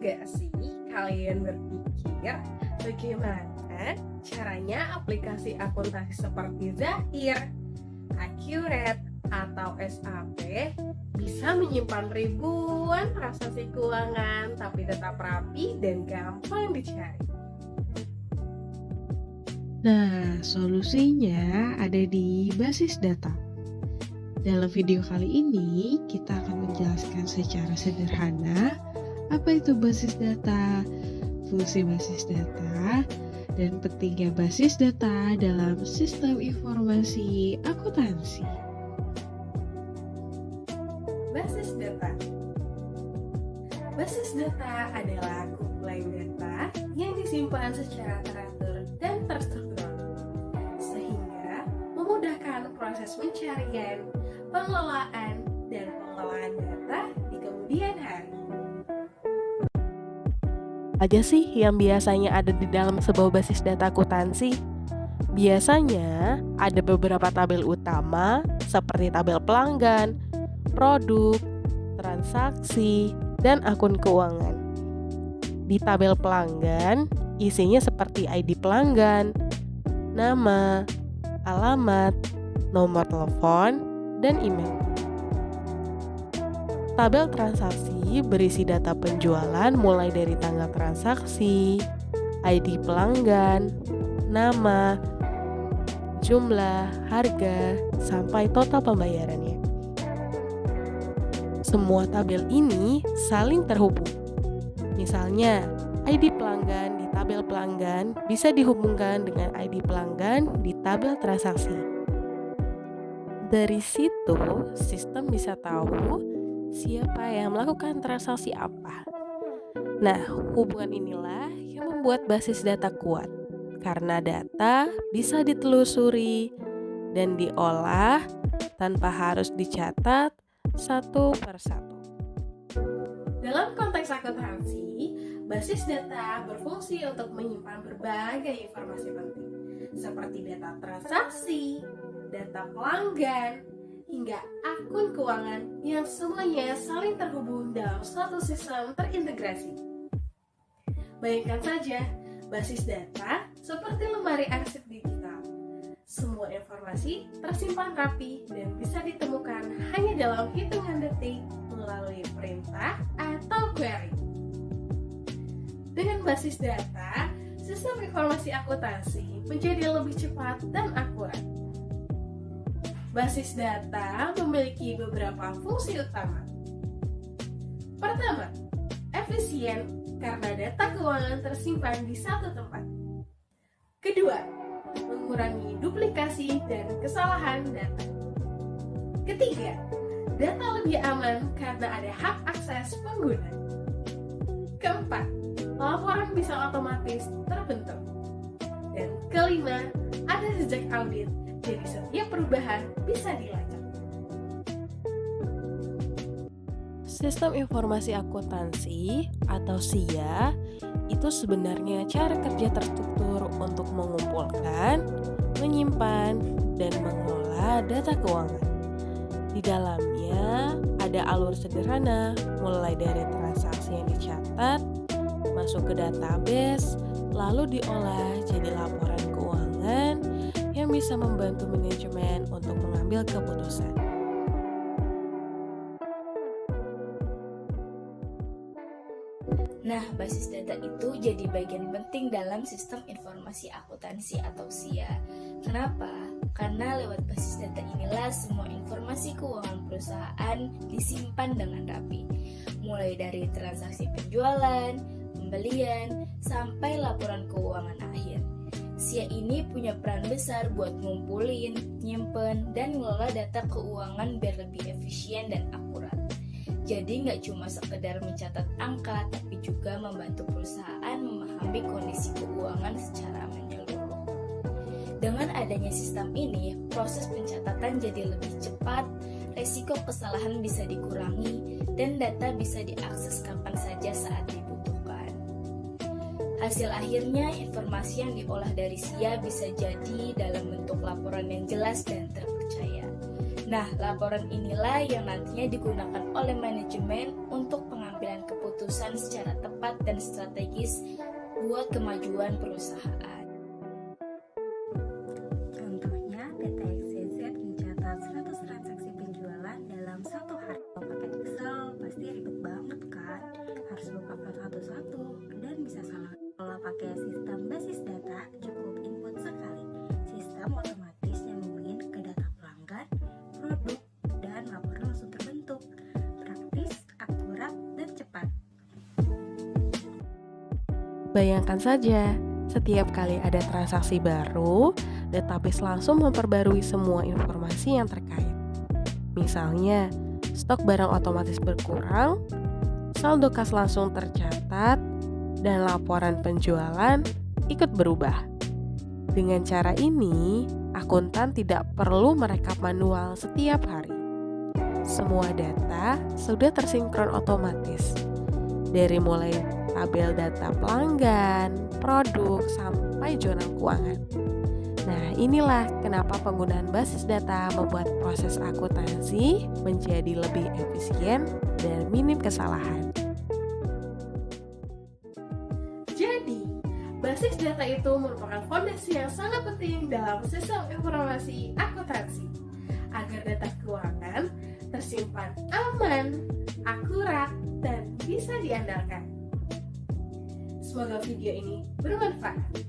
gak sih kalian berpikir bagaimana caranya aplikasi akuntansi seperti Zahir, Accurate, atau SAP bisa menyimpan ribuan transaksi keuangan tapi tetap rapi dan gampang dicari? Nah, solusinya ada di basis data. Dalam video kali ini, kita akan menjelaskan secara sederhana apa itu basis data, fungsi basis data, dan pentingnya basis data dalam sistem informasi akuntansi. Basis data. Basis data adalah kumpulan data yang disimpan secara teratur dan terstruktur, sehingga memudahkan proses pencarian, pengelolaan, dan pengolahan data di kemudian hari. Aja sih yang biasanya ada di dalam sebuah basis data akuntansi? Biasanya ada beberapa tabel utama seperti tabel pelanggan, produk, transaksi, dan akun keuangan. Di tabel pelanggan, isinya seperti ID pelanggan, nama, alamat, nomor telepon, dan email. Tabel transaksi berisi data penjualan mulai dari tanggal transaksi, ID pelanggan, nama, jumlah, harga, sampai total pembayarannya. Semua tabel ini saling terhubung. Misalnya, ID pelanggan di tabel pelanggan bisa dihubungkan dengan ID pelanggan di tabel transaksi. Dari situ, sistem bisa tahu siapa yang melakukan transaksi apa. Nah, hubungan inilah yang membuat basis data kuat, karena data bisa ditelusuri dan diolah tanpa harus dicatat satu persatu. Dalam konteks akuntansi, basis data berfungsi untuk menyimpan berbagai informasi penting, seperti data transaksi, data pelanggan, hingga akun keuangan yang semuanya saling terhubung dalam suatu sistem terintegrasi. Bayangkan saja, basis data seperti lemari arsip digital. Semua informasi tersimpan rapi dan bisa ditemukan hanya dalam hitungan detik melalui perintah atau query. Dengan basis data, sistem informasi akuntansi menjadi lebih cepat dan akurat. Basis data memiliki beberapa fungsi utama. Pertama, efisien karena data keuangan tersimpan di satu tempat. Kedua, mengurangi duplikasi dan kesalahan data. Ketiga, data lebih aman karena ada hak akses pengguna. Keempat, laporan bisa otomatis terbentuk. Dan kelima, ada jejak audit, jadi setiap perubahan bisa dilacak. Sistem informasi akuntansi atau SIA itu sebenarnya cara kerja terstruktur untuk mengumpulkan, menyimpan, dan mengelola data keuangan. Di dalamnya ada alur sederhana mulai dari transaksi yang dicatat, masuk ke database, lalu diolah jadi laporan keuangan yang bisa membantu manajemen untuk mengambil keputusan. Nah, basis data itu jadi bagian penting dalam sistem informasi akuntansi atau SIA. Kenapa? Karena lewat basis data inilah semua informasi keuangan perusahaan disimpan dengan rapi. Mulai dari transaksi penjualan, pembelian, sampai laporan keuangan akhir. SIA ini punya peran besar buat ngumpulin, nyimpen, dan ngelola data keuangan biar lebih efisien dan akurat. Jadi nggak cuma sekedar mencatat angka, tapi juga membantu perusahaan memahami kondisi keuangan secara menyeluruh. Dengan adanya sistem ini, proses pencatatan jadi lebih cepat, resiko kesalahan bisa dikurangi, dan data bisa diakses kapan saja saat dibutuhkan. Hasil akhirnya, informasi yang diolah dari SIA bisa jadi dalam bentuk laporan yang jelas dan terpercaya. Nah, laporan inilah yang nantinya digunakan oleh manajemen untuk pengambilan pengambilan keputusan secara tepat dan strategis buat kemajuan perusahaan. Contohnya, PT XYZ mencatat 100 transaksi penjualan dalam satu hari. Kalau pakai Excel pasti ribet banget kan? Harus buka file satu-satu dan bisa salah. Kalau pakai sistem basis data, cukup input sekali. Sistem otomatis nyambungin ke data pelanggan, produk, dan laporan langsung terbentuk. Praktis, akurat, dan cepat. Bayangkan saja, setiap kali ada transaksi baru, database langsung memperbarui semua informasi yang terkait. Misalnya, stok barang otomatis berkurang, saldo kas langsung tercatat, dan laporan penjualan ikut berubah. Dengan cara ini, akuntan tidak perlu merekap manual setiap hari. Semua data sudah tersinkron otomatis, dari mulai tabel data pelanggan, produk, sampai jurnal keuangan. Nah, inilah kenapa penggunaan basis data membuat proses akuntansi menjadi lebih efisien dan minim kesalahan. Jadi, basis data itu merupakan fondasi yang sangat penting dalam sistem informasi akuntansi agar data keuangan tersimpan aman, akurat, dan bisa diandalkan. Semoga video ini bermanfaat.